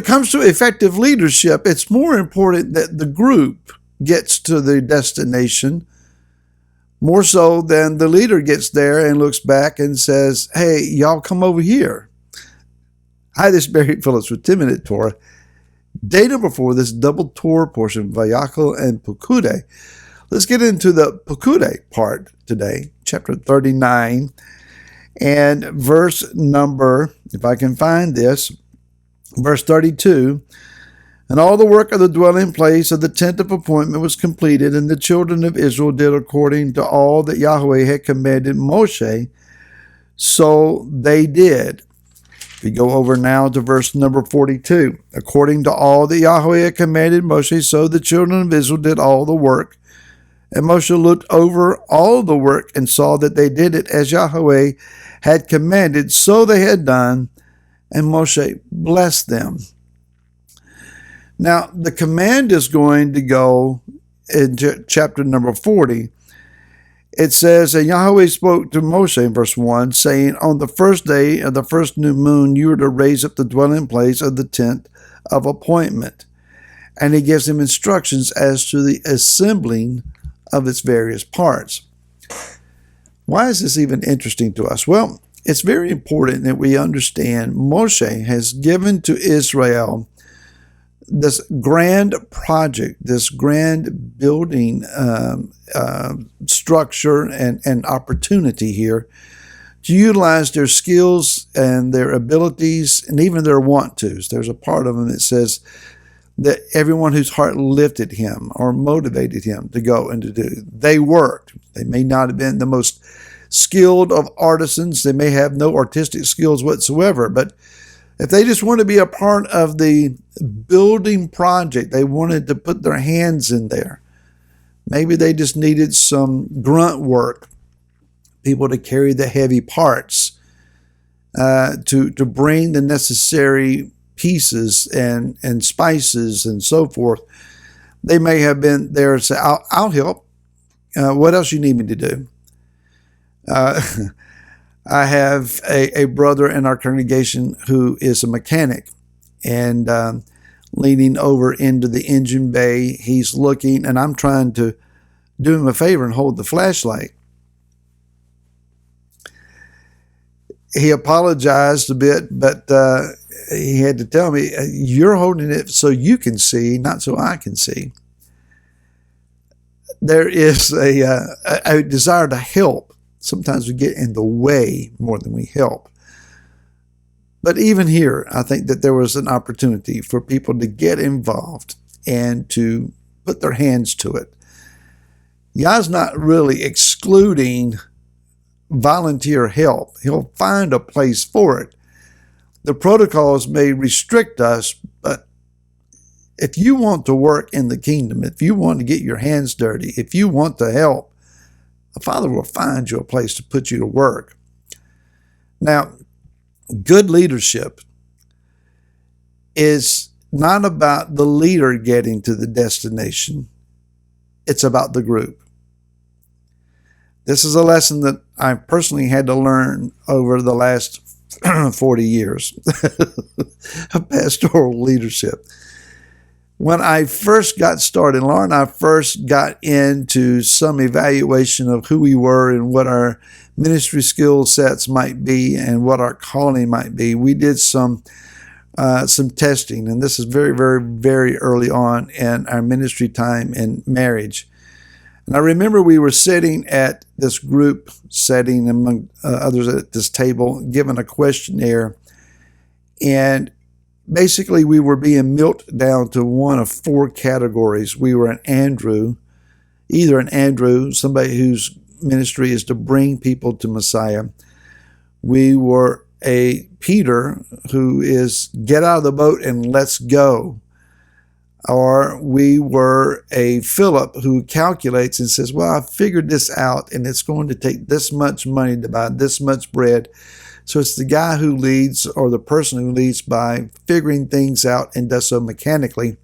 comes to effective leadership, it's more important that the group gets to the destination more so than the leader gets there and looks back and says, hey, y'all come over here. Hi, this is Barry Phillips with 10-Minute Torah. Day number 4, this double Torah portion, Vayakhel and Pekudei. Let's get into the Pekudei part today, chapter 39, and verse number, if I can find this, verse 32. And all the work of the dwelling place of the tent of appointment was completed, and the children of Israel did according to all that Yahweh had commanded Moshe, so they did. We go over now to verse number 42. According to all that Yahweh had commanded Moshe, so the children of Israel did all the work. And Moshe looked over all the work and saw that they did it as Yahweh had commanded, so they had done, and Moshe blessed them. Now, the command is going to go in chapter number 40. It says, and Yahweh spoke to Moshe in verse 1, saying, on the first day of the first new moon, you are to raise up the dwelling place of the tent of appointment. And he gives him instructions as to the assembling of its various parts. Why is this even interesting to us? Well, it's very important that we understand Moshe has given to Israel this grand project, this grand building structure and opportunity here to utilize their skills and their abilities and even their want-tos. There's a part of them that says that everyone whose heart lifted him or motivated him to go and to do, they worked. They may not have been the most skilled of artisans. They may have no artistic skills whatsoever, but if they just want to be a part of the building project, they wanted to put their hands in there. Maybe they just needed some grunt work, people to carry the heavy parts, to bring the necessary pieces and spices and so forth. They may have been there and say, I'll help. What else you need me to do? I have a brother in our congregation who is a mechanic, and leaning over into the engine bay, he's looking, and I'm trying to do him a favor and hold the flashlight. He apologized a bit, but he had to tell me, you're holding it so you can see, not so I can see. There is a desire to help. Sometimes we get in the way more than we help. But even here, I think that there was an opportunity for people to get involved and to put their hands to it. Yah's not really excluding volunteer help. He'll find a place for it. The protocols may restrict us, but if you want to work in the kingdom, if you want to get your hands dirty, if you want to help, the Father will find you a place to put you to work. Now, good leadership is not about the leader getting to the destination. It's about the group. This is a lesson that I personally had to learn over the last 40 years of pastoral leadership. When I first got started, Laura and I first got into some evaluation of who we were and what our ministry skill sets might be and what our calling might be. We did some testing, and this is very, very, very early on in our ministry time and marriage. And I remember we were sitting at this group setting among others at this table, given a questionnaire, and basically, we were being milked down to one of 4 categories. We were an Andrew, either an Andrew, somebody whose ministry is to bring people to Messiah. We were a Peter, who is get out of the boat and let's go. Or we were a Philip, who calculates and says, well, I figured this out, and it's going to take this much money to buy this much bread. So it's the guy who leads, or the person who leads by figuring things out and does so mechanically.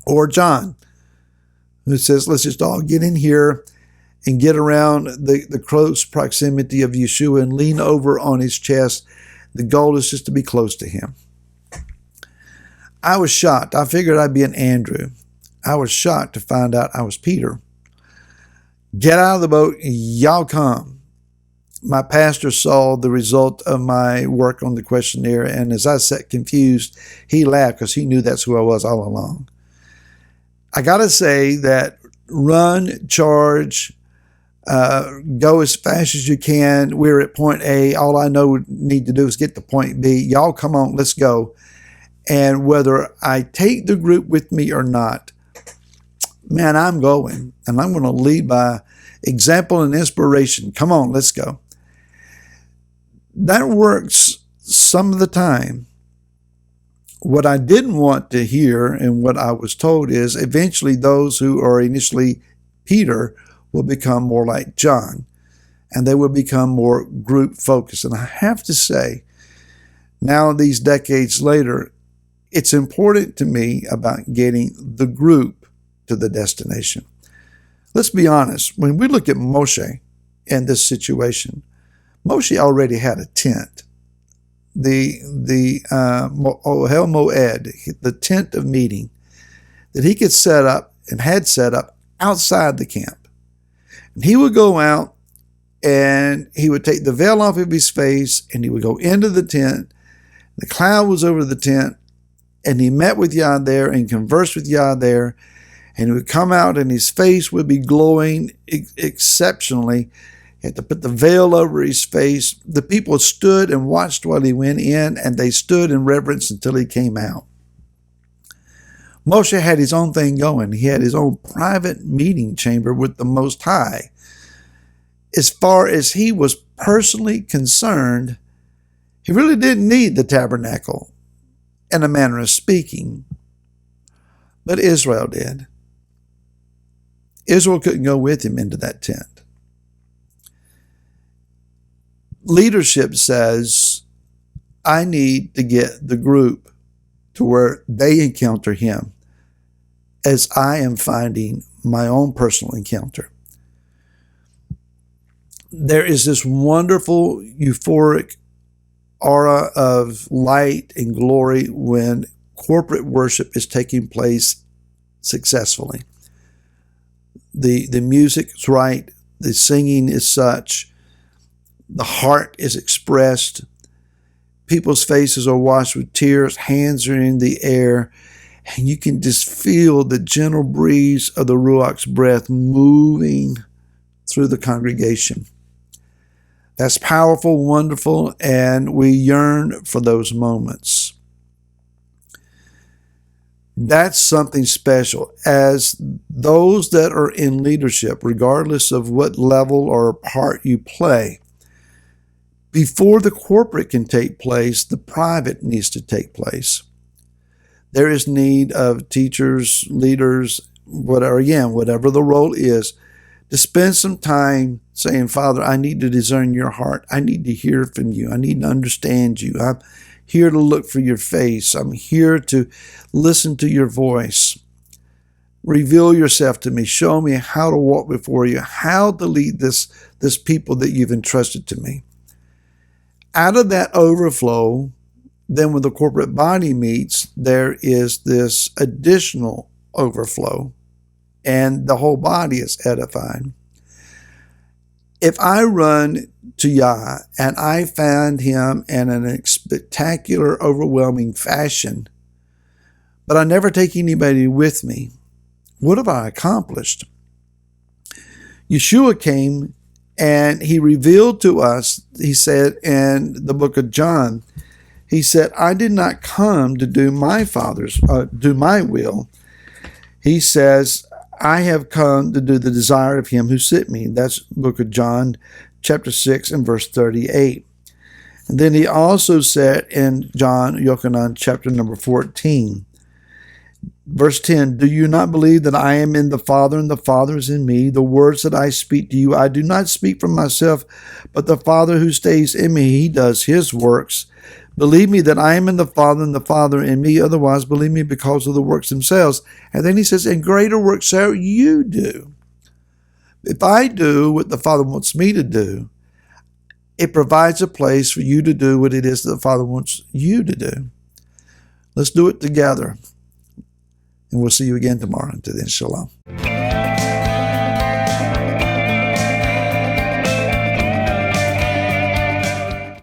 Or John, who says, let's just all get in here and get around the close proximity of Yeshua and lean over on his chest. The goal is just to be close to him. I was shocked. I figured I'd be an Andrew. I was shocked to find out I was Peter. Get out of the boat, y'all come. My pastor saw the result of my work on the questionnaire, and as I sat confused, he laughed because he knew that's who I was all along. I got to say that run, charge, go as fast as you can. We're at point A. All I know we need to do is get to point B. Y'all come on, let's go. And whether I take the group with me or not, man, I'm going. And I'm going to lead by example and inspiration. Come on, let's go. That works some of the time. What I didn't want to hear and what I was told is eventually those who are initially Peter will become more like John, and they will become more group focused. And I have to say, now these decades later, it's important to me about getting the group to the destination. Let's be honest. When we look at Moshe in this situation, Moshe already had a tent. The Ohel Moed, the tent of meeting, that he could set up and had set up outside the camp. And he would go out and he would take the veil off of his face and he would go into the tent. The cloud was over the tent and he met with Yah there and conversed with Yah there. And he would come out and his face would be glowing exceptionally. He had to put the veil over his face. The people stood and watched while he went in, and they stood in reverence until he came out. Moshe had his own thing going. He had his own private meeting chamber with the Most High. As far as he was personally concerned, he really didn't need the tabernacle in a manner of speaking, but Israel did. Israel couldn't go with him into that tent. Leadership says, I need to get the group to where they encounter him as I am finding my own personal encounter. There is this wonderful, euphoric aura of light and glory when corporate worship is taking place successfully. The music is right, the singing is such, the heart is expressed, people's faces are washed with tears, hands are in the air, and you can just feel the gentle breeze of the Ruach's breath moving through the congregation. That's powerful, wonderful, and we yearn for those moments. That's something special. As those that are in leadership, regardless of what level or part you play, before the corporate can take place, the private needs to take place. There is need of teachers, leaders, whatever the role is, to spend some time saying, Father, I need to discern your heart. I need to hear from you. I need to understand you. I'm here to look for your face. I'm here to listen to your voice. Reveal yourself to me. Show me how to walk before you, how to lead this people that you've entrusted to me. Out of that overflow, then when the corporate body meets, there is this additional overflow, and the whole body is edified. If I run to Yah and I find him in a spectacular, overwhelming fashion, but I never take anybody with me, what have I accomplished? Yeshua came and he revealed to us, he said in the book of John, he said, I did not come to do my will. He says, I have come to do the desire of him who sent me. That's book of John, chapter 6 and verse 38. And then he also said in John, Yochanan, chapter number 14, verse 10, do you not believe that I am in the Father and the Father is in me? The words that I speak to you, I do not speak from myself, but the Father who stays in me, he does his works. Believe me that I am in the Father and the Father in me. Otherwise, believe me because of the works themselves. And then he says, and greater works shall you do. If I do what the Father wants me to do, it provides a place for you to do what it is that the Father wants you to do. Let's do it together. And we'll see you again tomorrow. Until then, shalom.